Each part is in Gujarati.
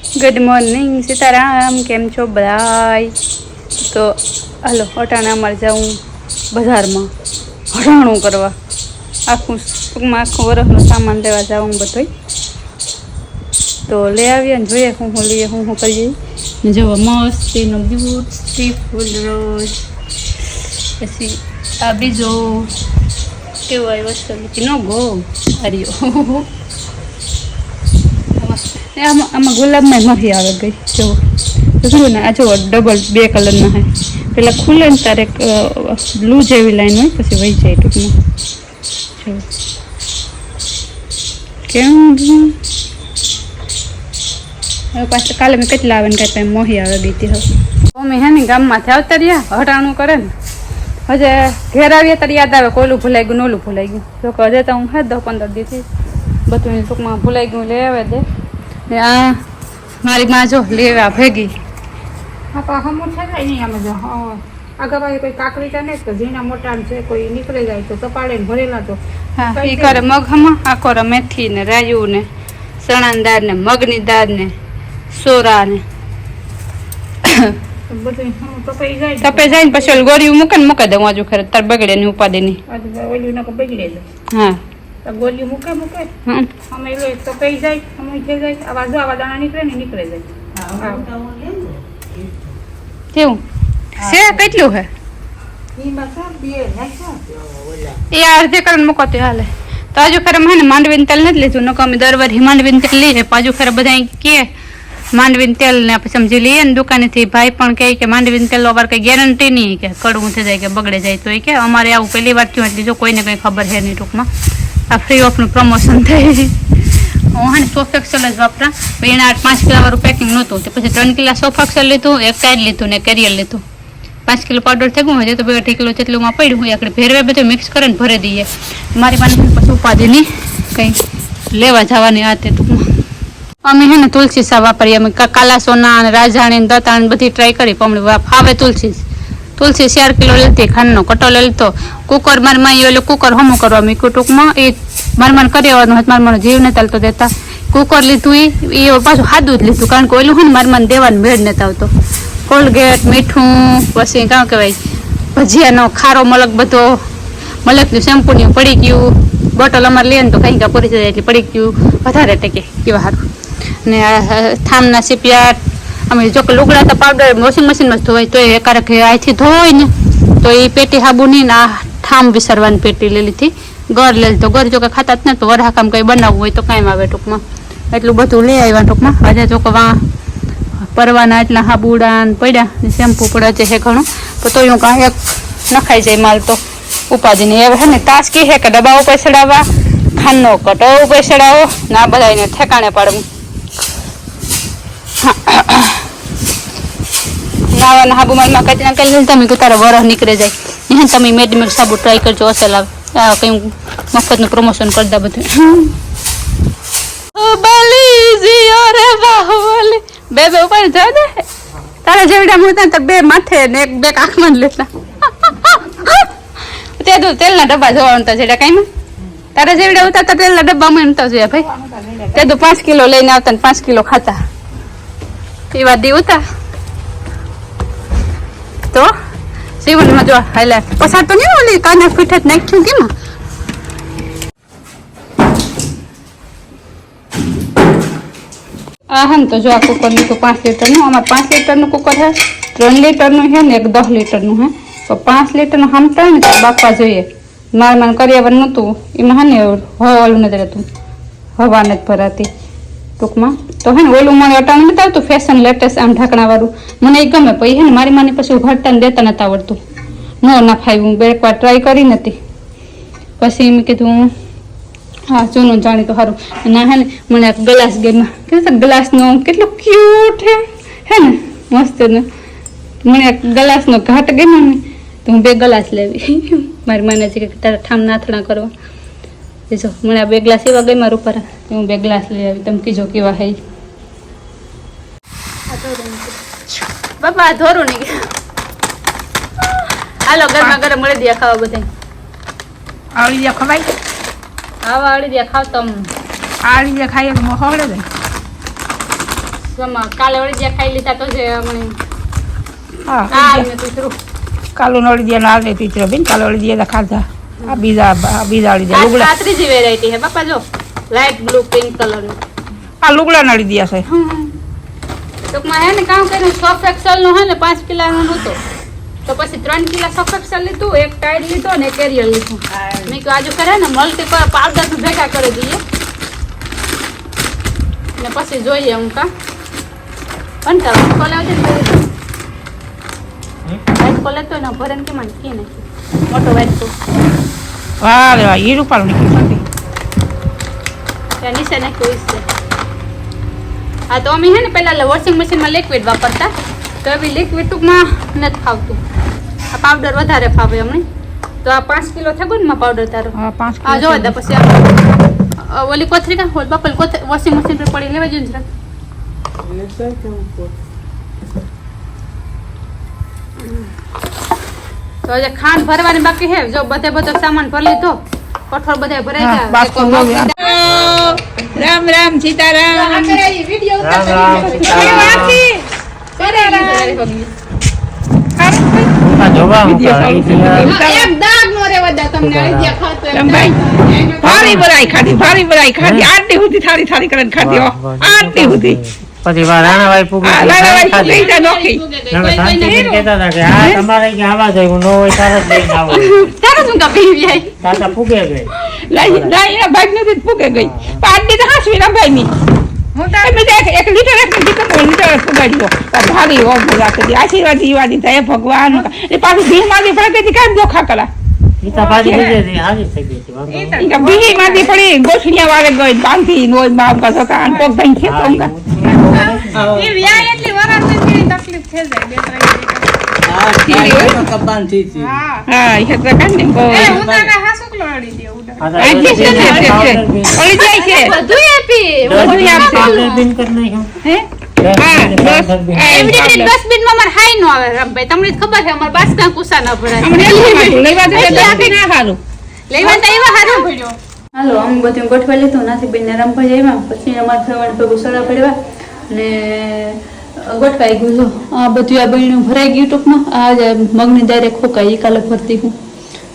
ગુડ મોર્નિંગ સીતારામ, કેમ છો બધાય? તો હાલો અટાણે અમારે જાઉં બજારમાં હરાણું કરવા, ટૂંકમાં આખું વરસનો સામાન લેવા જાઉં બધોય. તો લઈ આવીએ ને જોઈએ હું લઈએ હું કરીએ. ને જો મસ્તીનો બ્યુટી ફૂલ રોજ, પછી આ બીજો કેવો આવ્યો વસ્તુ નો ગો હરિયો આમાં ગુલાબમાં મહી આવે ગઈ જો જોયું ને. આ જો ડબલ 2 કલરના હે. પેલા ખુલે ને તારે બ્લુ જેવી લાઈન હોય, પછી વહી જાય ટૂંકમાં. કેમ હવે પાછળ કાલે મેં કેટલા આવે ને કાંઈ મોહી આવે ગઈ હતી. હવે મમ્મી હે ને ગામમાંથી આવતા રહ્યા હટાણું કરે ને, હજે ઘેર આવીએ ત્યારે યાદ આવે કોલું ભૂલાઈ ગયું ઓલું ભૂલાઈ ગયું. જો કે હજે તો હું 10-15 દીથી બધું ટૂંકમાં ભૂલાઈ ગયું લે આવે દે. આ મારી માં જો લેવા ભેગી હમું છે નહીં. અમે જો આગળ કોઈ કાકડી છે ને તો ઝીણા મોટા છે, કોઈ નીકળી જાય તો કપાળે ભરેલા તો હા એ કરે. મગ હમા આખો મેથી ને રાયું ને ચણાની દાળ ને મગની દાળ ને સોરા ને બધું તપે જાય ને પછી ગોળીઓ મૂકે ને મૂકે દઉં હજુ ખરે તાર બગડે ની ઉપાડે ની. હા ગોળીઓ મૂકે અમે તો કઈ જાય અમે થઈ જાય આવા દાણા નીકળે ને નીકળે જાય. કેવું છે કેટલું હે એ અડધે કરીને મૂકો તો હાલે. તો હજુ ખરે મને માંડવીને તેલ નથી લીધું, નકો અમે દર વાર માંડવીને તેલ લઈએ. પાછું ખરે બધા કે માંડવીને તેલ ને પછી સમજી લઈએ ને દુકાનેથી. ભાઈ પણ કહે કે માંડવીને તેલ વાર કઈ ગેરંટી નહીં કે કડવું થઈ જાય કે બગડે જાય. તો એ કે અમારે આવું પહેલી વાર થયું એટલે જો કોઈને કંઈ ખબર છે નહીં. ટૂંકમાં આ ફ્રી ઓફનું પ્રમોશન થઈ. હું હા ને સોફ એક્સેલ જ વાપરા. એના 5 કિલો વાળું પેકિંગ નહોતું, તો પછી 3 કિલો સોફ એક્સેલ લીધું, એક ટાઈડ લીધું ને કેરિયર લીધું. 5 કિલો પાવડર થઈ ગયું, હજુ તો 2 કિલો જેટલુંમાં પડ્યું હોય. આપણે ભેરવે બધું મિક્સ કરીને ભરી દઈએ. મારી પાસે પછી ઉપાધિની કંઈ લેવા જવાની આ તે. ટૂંકમાં અમે હે ને તુલસી સા વાપરીએ. અમે કાલા સોના અને રાજાણી દત્તાણ બધી ટ્રાય કરી પણ ફાવે તુલસી 4 કિલો લીધી. ખાંડનો કટો લઈ લીધો. કુકર મારી માં એટલે કુકર હમું કરવા મીકું. ટૂંકમાં એ મારમાન કરી આવવાનું હતું, મારમાનો જીવ ને ચાલતો દેતા. કુકર લીધું એ પાછું સાદું જ લીધું, કારણ કે ઓલું હોય ને મારમાન દેવાનું ભેડ નથી આવતો. કોલગેટ મીઠું પછી કાં કહેવાય ભજીયાનો ખારો મલક બધો મલકનું શેમ્પૂની પડી ગયું. બોટલ અમારે લઈએ ને તો કંઈ કાં પૂરી જાય એટલે પડી ગયું વધારે ટેકે કેવા સારું. ને થામના સીપિયા અમે જો કે લુગડા તો પાવડર વોશિંગ મશીનમાં જ ધોવાય, તો એ એકારેક અહીંથી ધોવાય ને તો એ પેટી સાબુ નહીં ને આ ઠામ વિસરવાની પેટી લઈ લીધી. ઘર લઈ લીધો. ઘર જો કે ખાતા જ ને તો વરહાકામ કંઈ બનાવવું હોય તો કાંઈ આવે. ટૂંકમાં એટલું બધું લઈ આવ્યા. ટૂંકમાં હજે જો કે પરવાના એટલા હાબુડા ને પડ્યા ને શેમ્પુ પડે છે ઘણું, તો હું કાંઈ એક નખાઈ જાય માલ તો ઉપાધિની. હવે હે ને તાસ કી છે કે ડબ્બા ઉપર ચડાવવા, ખાંડનો કટો ઉપર ચડાવો ને આ બધાને ઠેકાણે પાડવું. નાવાના સાબુ મારમાં કઈ નાખેલ ને તમે તારા વરસ નીકળી જાય. એને તમે મેડમેડ સાબુ ટ્રાય કરજો, અસલ આવે. આ કંઈ મફતનું પ્રમોશન કરી દે બધું. બે ઉપર જાય ને તારા જેવડા મૂકતા તો 2 માથે ને 1 આંખમાં જ લેતા. તે તો તેલના ડબ્બા જોવા જેડા કાંઈ તારા જેવડા ઉતારતા તેલના ડબ્બામાં નતા જોયા ભાઈ. તે તો 5 કિલો લઈને આવતા ને 5 કિલો ખાતા. એ વાત દી ઉતા તો જીવનમાં જો હાલે પસાર તો નહીં ઓલી કાના ફીઠે જ નાખ્યું કેમ. આ હે ને તો જો આ કુકર લીધું 5 લીટરનું. અમારે 5 લીટરનું કુકર છે, 3 લીટરનું છે ને એક 10 લીટરનું છે. તો 5 લીટરનું હમતા ને તો બાપા જોઈએ. મારે કરિયાવર નહોતું એમાં હા ને હવાલું નથી રહેતું, હવા નથી ભરાતી. ટૂંકમાં તો હે ને ઓલું મને અટાણું નથી આવતું ફેશન લેટેસ્ટ આમ ઢાંકણાવાળું, મને એ ગમે. પછી હે ને મારી માની પછી ઉઘાડતા ને દેતા નથી આવડતું. ના ફાવ્યું. હું 2 વાર ટ્રાય કરી નથી. પછી મેં કીધું હા જૂનું જાણી તો સારું. ના હે ને મને એક ગ્લાસ ગેમમાં કીધું ગ્લાસનો કેટલો ક્યુટ હે ને મસ્ત ને. મને એક ગ્લાસનો ઘાટ ગમ્યો ને તો હું 2 ગ્લાસ લેવી. મારી માને છે કે તારા ઠામ નાથણા કરવા. જો મને આ 2 ગ્લાસ એવા ગઈ મારું ઉપર, હું 2 ગ્લાસ લઈ આવી. તમે કીજો કેવા હે બાપા. ધોરું નહીં હાલો ગરમા ગરમ મળી દે ખાવા બધા. આવડી દે ખવાય. આવા આળી દે ખાવ તમ આળી દે ખાઈએ તો મોહવડે દે. જમા કાલે વળી જ્યાં ખાઈ લીધા તો જે હમણાં હા મેં તીતરું કાલુ નળી દે ના લે તીતરો બેન કાલુ નળી દે ખાધા આ બીજા વાળી દે લુગડા આ ત્રીજી વેરાયટી હે બાપા જો લાઈટ બ્લુ પિંક કલર નું આ લુગડા નળી દે છે ટૂંકમાં હે ને કામ કરીને સોફ એક્સેલ નું હે ને 5 કિલોનું નહોતો તો પછી 3 કિલો સોફ એક્સેલ લીધું એક ટાઈડ લીધો ને એક એરિયલ લીધું મેં કહ્યું આજુ કરે ને મલ્ટી પાવડર નું ભેગા કરી દઈએ ને પછી જોઈએ હું કા કંટાળો કોલે આવજે ને વાઈટ કોલે તો ના ભરે ને કેમ કી નાખી મોટો વાઈટ તો વાહ રે વાહ એ રૂપાળું નીકળ્યું નથી ત્યાં નીચે નાખ્યું છે હા તો અમે હે ને પહેલા વોશિંગ મશીનમાં લિક્વિડ વાપરતા તો એવી લિક્વિડ ટૂંકમાં નથી ફાવતું આ પાવડર વધારે ફાવે અમને તો આ 5 કિલો થયો ને માં પાવડર તારો હા 5 આ જો દે પછી ઓલી કોથરી કા હોલ બપલ વોશિંગ મશીન પર પડી લેવા જોઈએ જરા તો જે ખાંડ ભરવાની બાકી હે જો બધો સામાન ભરી લીધો કઠોળ બધા ભરાઈ ગયા રામ રામ સીતારામ ભારી બરાઈ ખાધી આટલી સુધી થાળી કરીને ખાધી આટલી સુધી પછી રાણાભાઈ પૂગી કેતા હતા કે આ તમારે કે આવા જાય નો હોય તારે જ લઈને આવો તારા શું કા પીવી આઈ તાતા પૂગે ગઈ લાઈ ભાગ નથી ફૂકે ગઈ પાડી તો હાસવી ના ભાઈ ની હું તો મેં દેખ 1 લીટર ફુગાડ્યો ભારી હો ભગા કરી આશીર્વાદ ઈવાદી થાય ભગવાન એ પાછું ભી માંથી પડે કે કામ ધોખા કરા ઈતા પાછી બીજે હાજી થઈ ગઈ ઈ ભી માંથી પડી ગોઠિયા વાળે ગઈ બાંધી નોય બાપ કા સકા અન પોક ભાઈ ખેતો એ વ્યાય એટલી વરાળ ની તકલીફ થઈ જાય હા એ તો કાંઈ કો હું તો કા હાસુકલો અડી દે ઉડા ઓલી જાય છે બધું આપી બધું આપશે બિન કર નહીં હે એવડી રીતે ડસ્ટબિન માં માર હાઈ નો આવે રમભાઈ તમને ખબર છે અમાર બાસકા કુસા ના ભરાય અમને લેવા દે ના હારું લેવા તો એવા હારું પડ્યો હાલો અમે બધું ગોઠવા લીધું નાથી બેન રમવા જઈવા પછી અમાર થવાનું ભેગું સડા પડવા ને ગોઠવાઈ ગયું જો આ બધું આ બહેણું ભરાઈ ગયું ટૂંકમાં આ મગની ડાયરેક્ટ ખોકાઈ કાલે ભરતી હું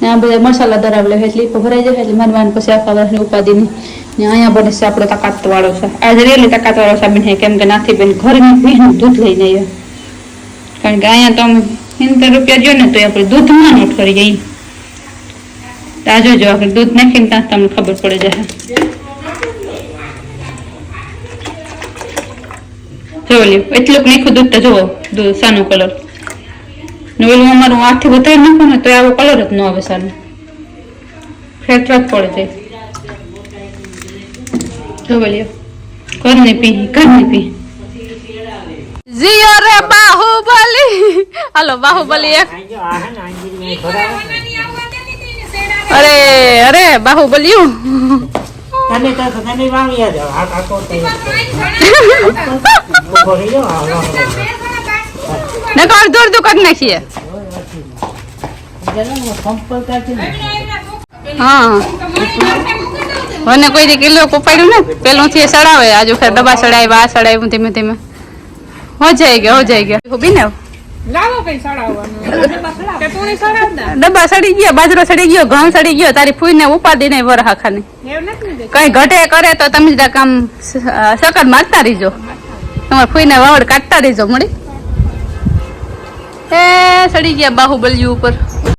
ને આ બધા મસાલા ધરાવલે એટલે ભરાઈ જાય એટલે મારવાનું પછી આખા વર્ષની ઉપાધિની ને અહીંયા બને છે આપણો તાકાત વાળો છે આજે રેલી તાકાત વાળો સાબિન હે કેમ કે નાથી બેન ઘરની ભેંનું દૂધ લઈને આવ્યા કારણ કે અહીંયા તો અમે 70 રૂપિયા જો ને તો આપણે દૂધમાં નોટ કરી જઈએ તાજો જો આપણે દૂધ નાખીને ત્યાં તમને ખબર પડે જાય જો લ્યો એટલું નાખ્યું દૂધ તો જુઓ દૂધ સાનો કલર ને ઓલું અમારું આથી વધારે નાખો ને તો આવો કલર જ ન આવે સાનો ફેરફાર પડે જાય જો લ્યો ઘરની પી જીઓ રે બાહુબલી હાલો બાહુબલી એક અરે બાહુબલી તને તો તને વાંગી આ આકો તે બોરી જો ને કર દૂર દૂર કરી નાખીએ હા મને કોઈ દી કિલો કોપાડ્યું ને પેલું થી સડાવે આજુ ફેર ડબ્બા સડાવ્યા આ સડાવ્યું ધીમે ધીમે હો જાય ગયા બીને લાવો કઈ સડાવવાનું કે તું ની સડાવ દે ડબ્બા સડી ગયો બાજરો સડી ગયો ઘઉં સડી ગયો તારી ફૂઈને ઉપાડી નહીં વરહા ખાને એવું નથી કઈ ઘટે કરે તો તમે જ કામ સકર મારતા રહીજો તમારે ફૂઈને વાવડ કાઢતા રહીજો મળી એ સડી ગયા બાહુબલી ઉપર